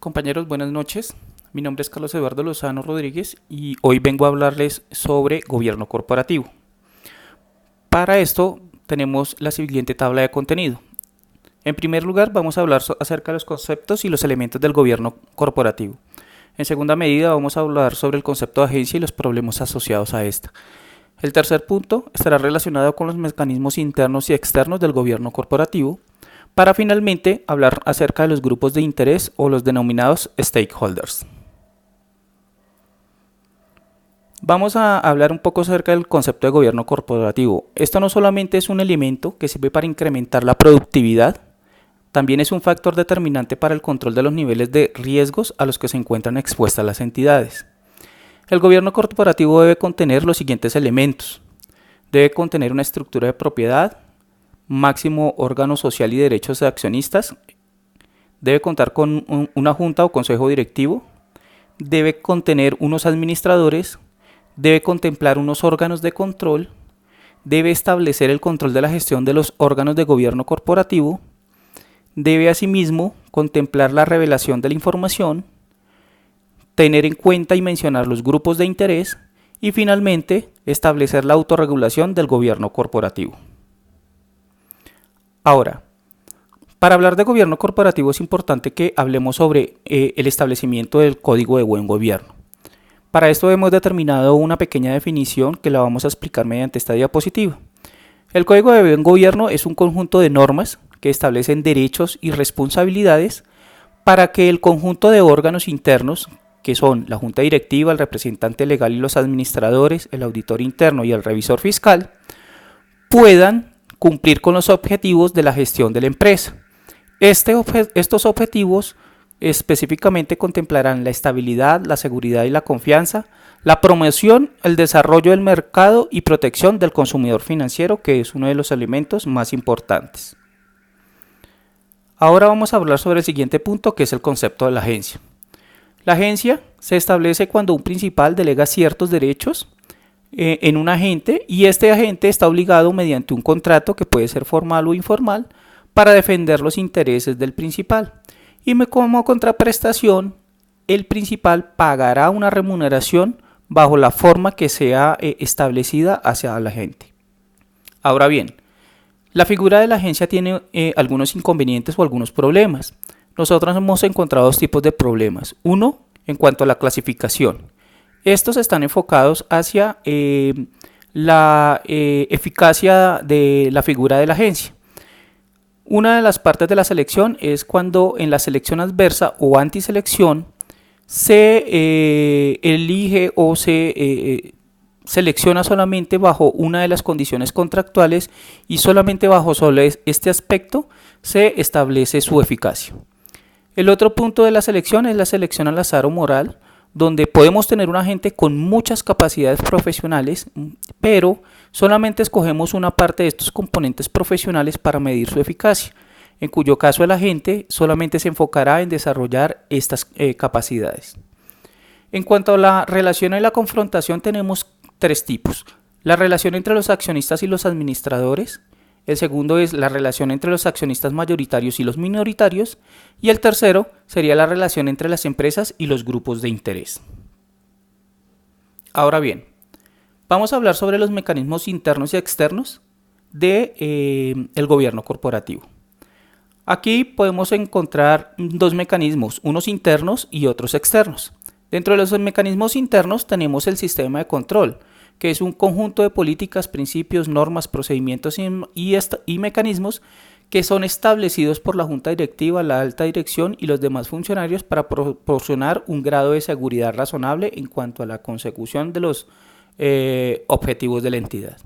Compañeros, buenas noches. Mi nombre es Carlos Eduardo Lozano Rodríguez y hoy vengo a hablarles sobre gobierno corporativo. Para esto tenemos la siguiente tabla de contenido. En primer lugar, vamos a hablar acerca de los conceptos y los elementos del gobierno corporativo. En segunda medida, vamos a hablar sobre el concepto de agencia y los problemas asociados a esta. El tercer punto estará relacionado con los mecanismos internos y externos del gobierno corporativo, para finalmente hablar acerca de los grupos de interés o los denominados stakeholders. Vamos a hablar un poco acerca del concepto de gobierno corporativo. Esto no solamente es un elemento que sirve para incrementar la productividad, también es un factor determinante para el control de los niveles de riesgos a los que se encuentran expuestas las entidades. El gobierno corporativo debe contener los siguientes elementos. Debe contener una estructura de propiedad, máximo órgano social y derechos de accionistas, debe contar con una junta o consejo directivo, debe contener unos administradores, debe contemplar unos órganos de control, debe establecer el control de la gestión de los órganos de gobierno corporativo, debe asimismo contemplar la revelación de la información, tener en cuenta y mencionar los grupos de interés y finalmente establecer la autorregulación del gobierno corporativo. Ahora, para hablar de gobierno corporativo es importante que hablemos sobre el establecimiento del Código de Buen Gobierno. Para esto hemos determinado una pequeña definición que la vamos a explicar mediante esta diapositiva. El Código de Buen Gobierno es un conjunto de normas que establecen derechos y responsabilidades para que el conjunto de órganos internos, que son la Junta Directiva, el representante legal y los administradores, el auditor interno y el revisor fiscal, puedan cumplir con los objetivos de la gestión de la empresa. Estos objetivos específicamente contemplarán la estabilidad, la seguridad y la confianza, la promoción, el desarrollo del mercado y protección del consumidor financiero, que es uno de los elementos más importantes. Ahora vamos a hablar sobre el siguiente punto, que es el concepto de la agencia. La agencia se establece cuando un principal delega ciertos derechos en un agente y este agente está obligado mediante un contrato que puede ser formal o informal para defender los intereses del principal y como contraprestación el principal pagará una remuneración bajo la forma que sea establecida hacia el agente. Ahora bien, la figura de la agencia tiene algunos inconvenientes o algunos problemas. Nosotros hemos encontrado dos tipos de problemas. Uno, en cuanto a la clasificación. Estos están enfocados hacia la eficacia de la figura de la agencia. Una de las partes de la selección es cuando en la selección adversa o antiselección se elige o se selecciona solamente bajo una de las condiciones contractuales y solamente bajo solo este aspecto se establece su eficacia. El otro punto de la selección es la selección al azar o moral, donde podemos tener un agente con muchas capacidades profesionales, pero solamente escogemos una parte de estos componentes profesionales para medir su eficacia, en cuyo caso el agente solamente se enfocará en desarrollar estas capacidades. En cuanto a la relación y la confrontación tenemos tres tipos. La relación entre los accionistas y los administradores. El segundo es la relación entre los accionistas mayoritarios y los minoritarios y el tercero sería la relación entre las empresas y los grupos de interés. Ahora bien, vamos a hablar sobre los mecanismos internos y externos del gobierno corporativo. Aquí podemos encontrar dos mecanismos, unos internos y otros externos. Dentro de los mecanismos internos tenemos el sistema de control, que es un conjunto de políticas, principios, normas, procedimientos y mecanismos que son establecidos por la Junta Directiva, la alta dirección y los demás funcionarios para proporcionar un grado de seguridad razonable en cuanto a la consecución de los objetivos de la entidad.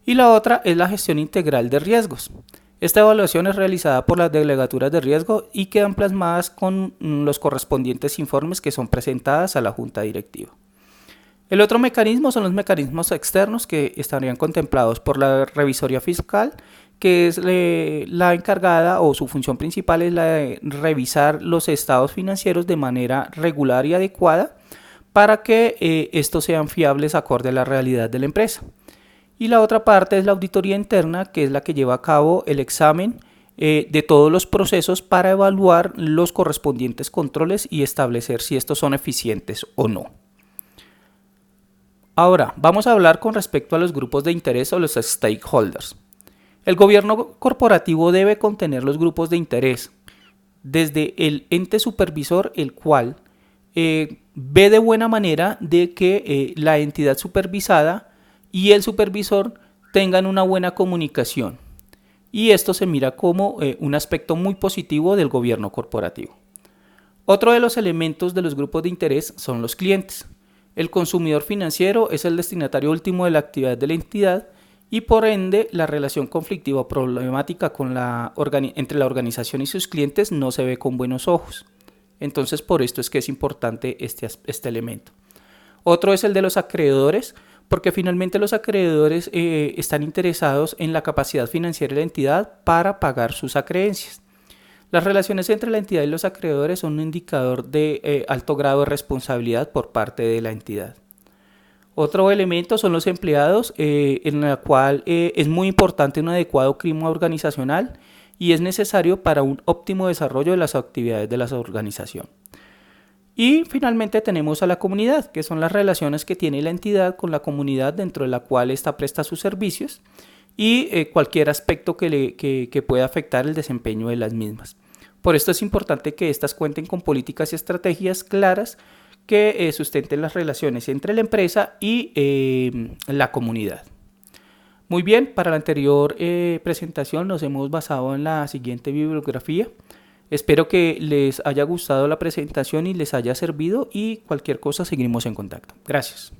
Y la otra es la gestión integral de riesgos. Esta evaluación es realizada por las delegaturas de riesgo y quedan plasmadas con los correspondientes informes que son presentadas a la Junta Directiva. El otro mecanismo son los mecanismos externos que estarían contemplados por la revisoría fiscal, que es la encargada o su función principal es la de revisar los estados financieros de manera regular y adecuada para que estos sean fiables acorde a la realidad de la empresa. Y la otra parte es la auditoría interna, que es la que lleva a cabo el examen de todos los procesos para evaluar los correspondientes controles y establecer si estos son eficientes o no. Ahora, vamos a hablar con respecto a los grupos de interés o los stakeholders. El gobierno corporativo debe contener los grupos de interés, desde el ente supervisor, el cual ve de buena manera de que la entidad supervisada y el supervisor tengan una buena comunicación. Y esto se mira como un aspecto muy positivo del gobierno corporativo. Otro de los elementos de los grupos de interés son los clientes. El consumidor financiero es el destinatario último de la actividad de la entidad y por ende la relación conflictiva o problemática entre la organización y sus clientes no se ve con buenos ojos. Entonces por esto es que es importante este elemento. Otro es el de los acreedores, porque finalmente los acreedores están interesados en la capacidad financiera de la entidad para pagar sus acreencias. Las relaciones entre la entidad y los acreedores son un indicador de alto grado de responsabilidad por parte de la entidad. Otro elemento son los empleados, en la cual es muy importante un adecuado clima organizacional y es necesario para un óptimo desarrollo de las actividades de la organización. Y finalmente tenemos a la comunidad, que son las relaciones que tiene la entidad con la comunidad dentro de la cual ésta presta sus servicios y cualquier aspecto que pueda afectar el desempeño de las mismas. Por esto es importante que éstas cuenten con políticas y estrategias claras que sustenten las relaciones entre la empresa y la comunidad. Muy bien, para la anterior presentación nos hemos basado en la siguiente bibliografía. Espero que les haya gustado la presentación y les haya servido y cualquier cosa seguimos en contacto. Gracias.